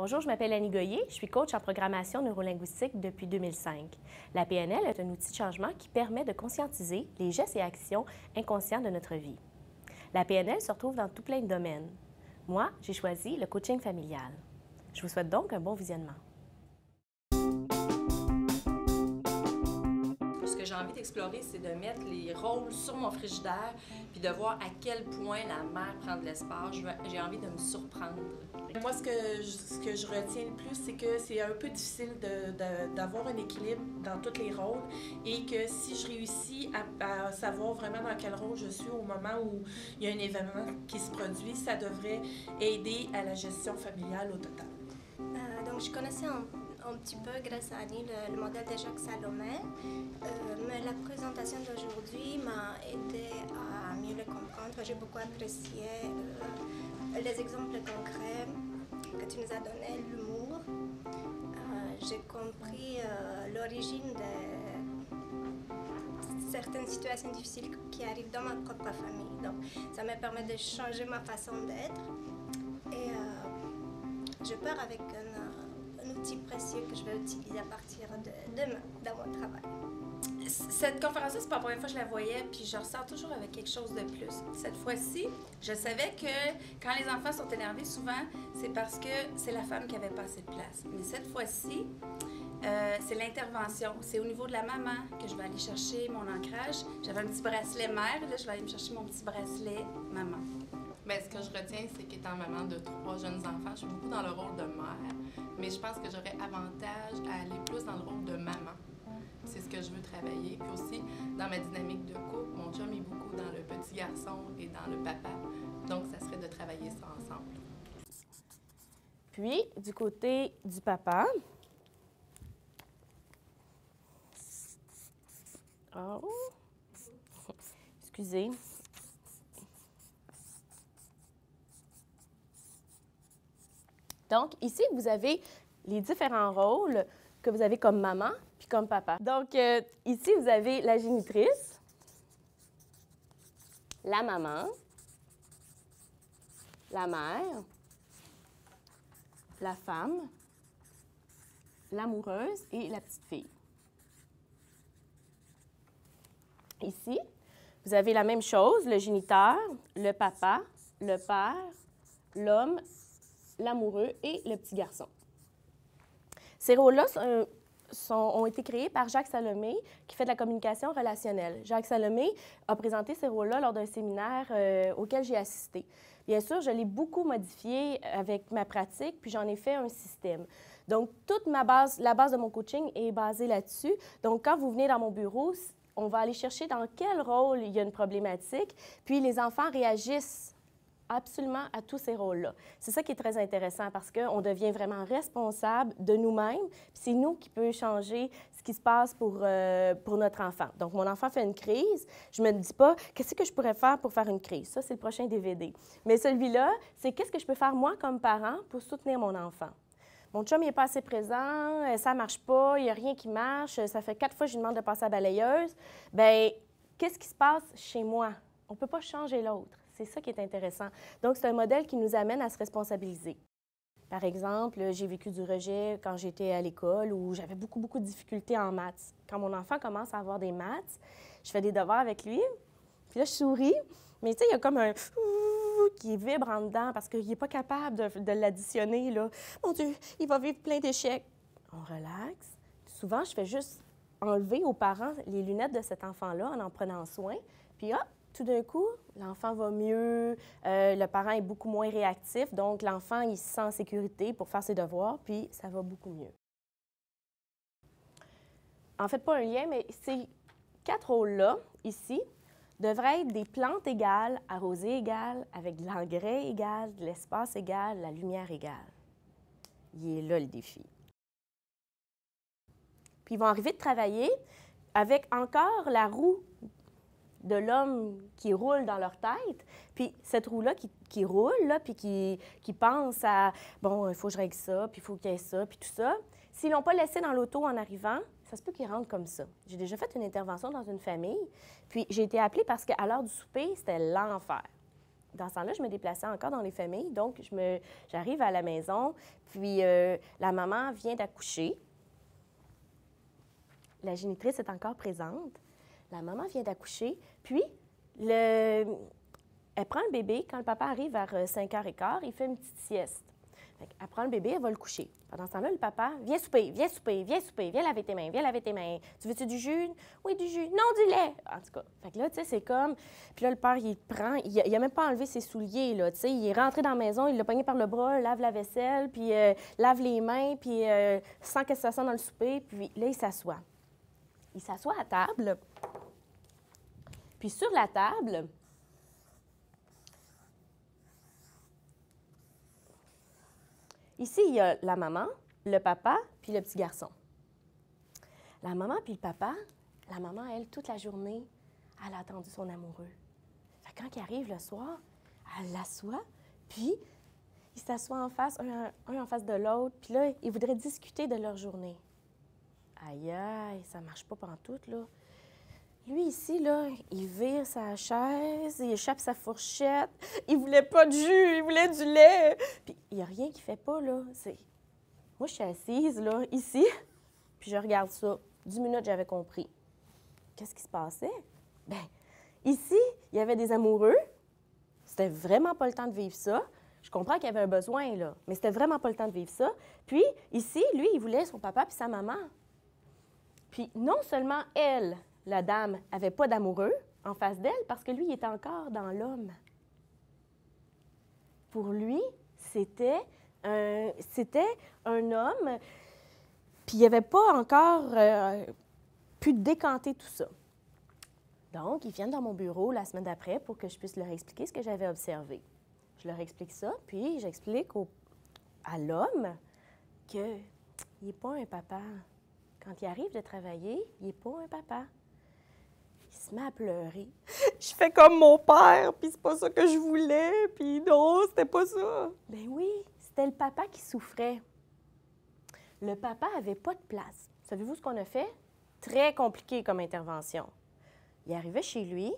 Bonjour, je m'appelle Annie Goyer, je suis coach en programmation neurolinguistique depuis 2005. La PNL est un outil de changement qui permet de conscientiser les gestes et actions inconscients de notre vie. La PNL se retrouve dans tout plein de domaines. Moi, j'ai choisi le coaching familial. Je vous souhaite donc un bon visionnement. Ce que j'ai envie d'explorer, c'est de mettre les rôles sur mon frigidaire puis de voir à quel point la mère prend de l'espace. J'ai envie de me surprendre. Moi, ce que je retiens le plus, c'est que c'est un peu difficile d'avoir un équilibre dans tous les rôles et que si je réussis à savoir vraiment dans quel rôle je suis au moment où il y a un événement qui se produit, ça devrait aider à la gestion familiale au total. Donc, je connaissais un petit peu, grâce à Annie, le modèle de Jacques Salomé, mais la présentation d'aujourd'hui m'a aidé à mieux le comprendre. J'ai beaucoup apprécié les exemples concrets que tu nous as donnés, l'humour. J'ai compris l'origine de certaines situations difficiles qui arrivent dans ma propre famille. Donc, ça me permet de changer ma façon d'être. Et je pars avec un outil précieux que je vais utiliser à partir de demain dans mon travail. Cette conférence-là, c'est pas la première fois que je la voyais, puis je ressors toujours avec quelque chose de plus. Cette fois-ci, je savais que quand les enfants sont énervés, souvent, c'est parce que c'est la femme qui avait pas assez de place. Mais cette fois-ci, c'est l'intervention. C'est au niveau de la maman que je vais aller chercher mon ancrage. J'avais un petit bracelet mère, là, je vais aller me chercher mon petit bracelet maman. Bien, ce que je retiens, c'est qu'étant maman de 3 jeunes enfants, je suis beaucoup dans le rôle de mère, mais je pense que j'aurais avantage à aller plus dans le rôle de maman. C'est ce que je veux travailler. Puis aussi, dans ma dynamique de couple, mon chum est beaucoup dans le petit garçon et dans le papa. Donc, ça serait de travailler ça ensemble. Puis, du côté du papa, excusez. Donc, ici, vous avez les différents rôles que vous avez comme maman puis comme papa. Donc, ici, vous avez la génitrice, la maman, la mère, la femme, l'amoureuse et la petite fille. Ici, vous avez la même chose, le géniteur, le papa, le père, l'homme, l'amoureux et le petit garçon. Ces rôles-là ont été créés par Jacques Salomé, qui fait de la communication relationnelle. Jacques Salomé a présenté ces rôles-là lors d'un séminaire auquel j'ai assisté. Bien sûr, je l'ai beaucoup modifié avec ma pratique, puis j'en ai fait un système. Donc, toute la base de mon coaching est basée là-dessus. Donc, quand vous venez dans mon bureau, on va aller chercher dans quel rôle il y a une problématique, puis les enfants réagissent absolument à tous ces rôles-là. C'est ça qui est très intéressant parce qu'on devient vraiment responsable de nous-mêmes, puis c'est nous qui peut changer ce qui se passe pour notre enfant. Donc, mon enfant fait une crise, je me dis pas « qu'est-ce que je pourrais faire pour faire une crise? » Ça, c'est le prochain DVD. Mais celui-là, c'est « qu'est-ce que je peux faire moi comme parent pour soutenir mon enfant? » Mon chum, il n'est pas assez présent, ça ne marche pas, il n'y a rien qui marche, ça fait 4 fois que je lui demande de passer à la balayeuse. Bien, qu'est-ce qui se passe chez moi? On ne peut pas changer l'autre. C'est ça qui est intéressant. Donc, c'est un modèle qui nous amène à se responsabiliser. Par exemple, j'ai vécu du rejet quand j'étais à l'école où j'avais beaucoup de difficultés en maths. Quand mon enfant commence à avoir des maths, je fais des devoirs avec lui, puis là, je souris, mais tu sais, il y a comme un qui vibre en dedans parce qu'il n'est pas capable de l'additionner, là. Mon Dieu, il va vivre plein d'échecs. On relaxe. Souvent, je fais juste enlever aux parents les lunettes de cet enfant-là en prenant soin, puis hop, tout d'un coup, l'enfant va mieux, le parent est beaucoup moins réactif, donc l'enfant, il se sent en sécurité pour faire ses devoirs, puis ça va beaucoup mieux. En fait, pas un lien, mais ces 4 rôles-là, ici, devraient être des plantes égales, arrosées égales, avec de l'engrais égal, de l'espace égal, la lumière égale. Il est là le défi. Puis ils vont arriver de travailler avec encore la roue de l'homme qui roule dans leur tête, puis cette roue-là qui roule, là, puis qui pense à « bon, il faut que je règle ça, puis il faut qu'il y ait ça, puis tout ça », s'ils ne l'ont pas laissé dans l'auto en arrivant, ça se peut qu'ils rentrent comme ça. J'ai déjà fait une intervention dans une famille, puis j'ai été appelée parce qu'à l'heure du souper, c'était l'enfer. dans ce temps-là, je me déplaçais encore dans les familles. Donc, j'arrive à la maison, puis la maman vient d'accoucher. La génitrice est encore présente. La maman vient d'accoucher, puis elle prend le bébé. Quand le papa arrive vers 5h15, il fait une petite sieste. Elle prend le bébé, elle va le coucher. Pendant ce temps-là, le papa, viens souper, viens souper, viens souper, viens laver tes mains, viens laver tes mains. Tu veux-tu du jus? Oui, du jus. Non, du lait. En tout cas, fait que là, tu sais, c'est comme... Puis là, le père, il prend... Il a même pas enlevé ses souliers, là, tu sais. Il est rentré dans la maison, il l'a pogné par le bras, lave la vaisselle, puis lave les mains, puis sans que ça sente dans le souper. Puis là, il s'assoit. Il s'assoit à table. Puis sur la table... Ici, il y a la maman, le papa, puis le petit garçon. La maman puis le papa, la maman, elle, toute la journée, elle a attendu son amoureux. Fait que quand il arrive le soir, elle l'assoit, puis ils s'assoient en face, un en face de l'autre, puis là, ils voudraient discuter de leur journée. Aïe, aïe, ça marche pas pantoute, là. Lui, ici, là, il vire sa chaise, il échappe sa fourchette. Il voulait pas de jus, il voulait du lait. Puis il n'y a rien qu'il fait pas, là. Moi, je suis assise, là, ici, puis je regarde ça. 10 minutes, j'avais compris. Qu'est-ce qui se passait? Bien, ici, il y avait des amoureux. C'était vraiment pas le temps de vivre ça. Je comprends qu'il y avait un besoin, là, mais c'était vraiment pas le temps de vivre ça. Puis, ici, lui, il voulait son papa puis sa maman. Puis, non seulement elle... La dame n'avait pas d'amoureux en face d'elle parce que lui, il était encore dans l'homme. Pour lui, c'était un homme, puis il n'avait pas encore pu décanter tout ça. Donc, ils viennent dans mon bureau la semaine d'après pour que je puisse leur expliquer ce que j'avais observé. Je leur explique ça, puis j'explique à l'homme qu'il n'est pas un papa. Quand il arrive de travailler, il n'est pas un papa. Il se met à pleurer. Je fais comme mon père, puis c'est pas ça que je voulais, puis non, c'était pas ça. Ben oui, c'était le papa qui souffrait. Le papa avait pas de place. Savez-vous ce qu'on a fait? Très compliqué comme intervention. Il arrivait chez lui,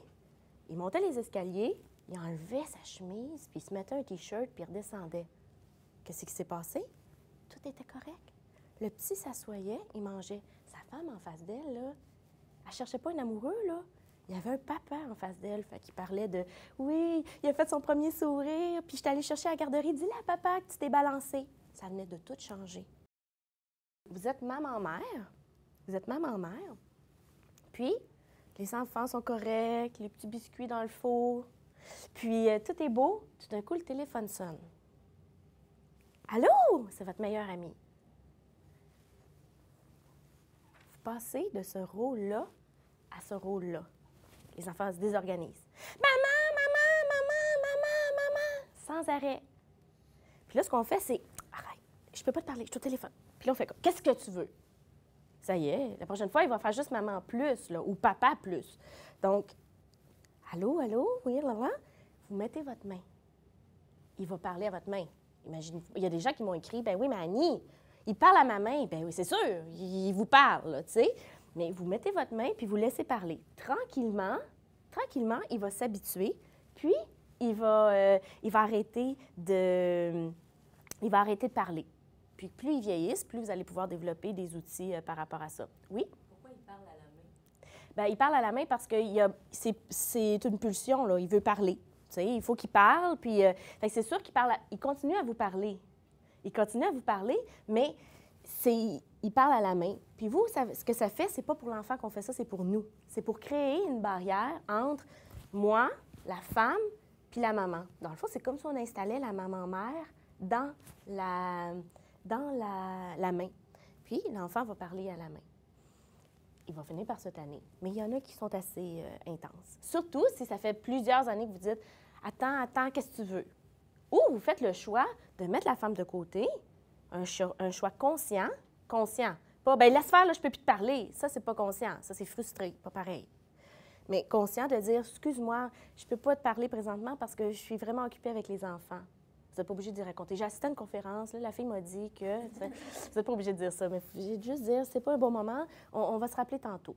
il montait les escaliers, il enlevait sa chemise, puis il se mettait un T-shirt, puis il redescendait. Qu'est-ce qui s'est passé? Tout était correct. Le petit s'assoyait, il mangeait. Sa femme en face d'elle, là, elle cherchait pas un amoureux, là. Il y avait un papa en face d'elle, fait qu'il parlait de « Oui, il a fait son premier sourire, puis je suis allée chercher à la garderie. Dis-le à papa que tu t'es balancé. » Ça venait de tout changer. Vous êtes maman-mère. Vous êtes maman-mère. Puis, les enfants sont corrects, les petits biscuits dans le four. Puis, tout est beau. Tout d'un coup, le téléphone sonne. « Allô? C'est votre meilleure amie. » Passer de ce rôle-là à ce rôle-là. Les enfants se désorganisent. Maman, maman, maman, maman, maman, sans arrêt. Puis là, ce qu'on fait, c'est arrête, je peux pas te parler, je suis au téléphone. Puis là, on fait quoi? Qu'est-ce que tu veux? Ça y est, la prochaine fois, il va faire juste maman plus, là, ou papa plus. Donc, allô, allô, oui, là, là. Vous mettez votre main. Il va parler à votre main. Imaginez, il y a des gens qui m'ont écrit, ben oui, mais Annie, il parle à ma main. Ben oui, c'est sûr, il vous parle, tu sais. Mais vous mettez votre main, puis vous laissez parler. Tranquillement, il va s'habituer, puis il va arrêter de parler. Puis plus ils vieillissent, plus vous allez pouvoir développer des outils par rapport à ça. Oui? Pourquoi il parle à la main? Bien, il parle à la main parce que c'est une pulsion, là. Il veut parler. Tu sais, il faut qu'il parle, puis fait que c'est sûr il continue à vous parler. Il continue à vous parler, mais il parle à la main. Puis vous, ce que ça fait, c'est pas pour l'enfant qu'on fait ça, c'est pour nous. C'est pour créer une barrière entre moi, la femme, puis la maman. Dans le fond, c'est comme si on installait la maman-mère dans la main. Puis l'enfant va parler à la main. Il va finir par se tanner. Mais il y en a qui sont assez intenses. Surtout si ça fait plusieurs années que vous dites « Attends, qu'est-ce que tu veux? » Ou vous faites le choix de mettre la femme de côté, un choix conscient. Pas, bien, laisse faire, là, je peux plus te parler. Ça, c'est pas conscient. Ça, c'est frustré. Pas pareil. Mais conscient de dire, excuse-moi, je peux pas te parler présentement parce que je suis vraiment occupée avec les enfants. Vous n'êtes pas obligé d'y raconter. J'ai assisté à une conférence, là, la fille m'a dit que... Vous n'êtes pas obligé de dire ça, mais j'ai juste dire, c'est pas un bon moment, on va se rappeler tantôt.